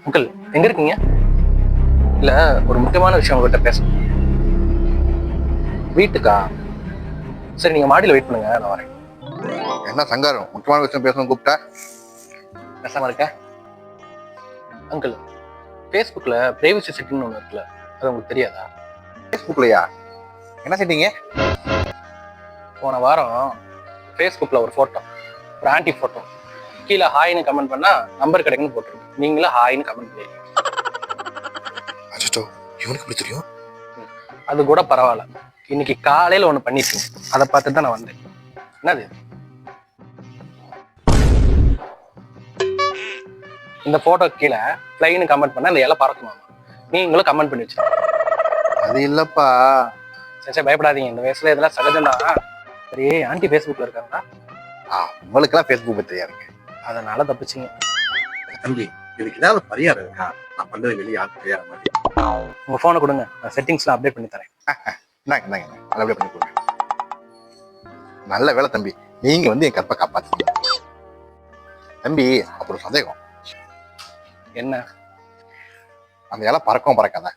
Uncle எங்க இருக்கீங்க? இல்ல, ஒரு முக்கியமான விஷயம் உங்ககிட்ட பேசணும். வீட்டுக்கா? சரி, நீங்க மாடியில வெயிட் பண்ணுங்க, நான் வரேன். என்ன சங்காரம், முக்கியமான விஷயம் பேசணும் கூப்பிட்டா? பேசாம இருக்க. அங்கிள், ஃபேஸ்புக்ல பிரைவசி செட்டிங்னு ஒன்று இருக்குல்ல, அது உங்களுக்கு தெரியாதா? ஃபேஸ்புக்லையா? என்ன செட்டீங்க? போன வாரம் ஃபேஸ்புக்ல ஒரு போட்டோ, ஒரு ஆன்டி போட்டோ, கீழே ஹாய்னு கமெண்ட் பண்ணா நம்பர் கிடைக்குன்னு போட்டிருக்கு. நீங்களும் ஹாய்னு கமெண்ட் பண்ணி. அச்சோ, இவனுக்கு எப்படி தெரியும்? அது கூட பரவாயில்ல, இன்னைக்கு காலையில ஒண்ணு பண்ணிருக்கீங்க, அதை பார்த்துட்டு தான் நான் வந்தேன். என்னது இந்த போட்டோ கீழே பிளைன்னு கமெண்ட் பண்ணா இந்த இலை பறக்குமா? நீங்களும் கமெண்ட் பண்ணி வச்சிருக்கீங்க. அது இல்லப்பா. சரி பயப்படாதீங்க, இந்த வயசுல இதெல்லாம் சகஜம் தான். சரி, ஆன்டி ஃபேஸ்புக்ல இருக்காங்களா? உங்களுக்கெல்லாம் ஃபேஸ்புக் தெரியாதுங்க. அதனால தப்பிச்சிங்க. தம்பி, இதுக்கு ஏதாவது பரிகாரம் இருக்கா? நான் பண்றது வெளியே யாருக்கு தெரியாத மாதிரி. உங்க போனை கொடுங்க, நான் செட்டிங்ஸ்லாம் அப்டேட் பண்ணி தரேன். இந்தாங்க நல்லபடியா பண்ணி கொடுங்க. நல்ல வேலை தம்பி, நீங்க வந்து என் கற்பை காப்பாத்தீங்க. தம்பி, அப்புறம் சந்தேகம். என்ன? அந்த இலை பறக்கவும் பறக்காத.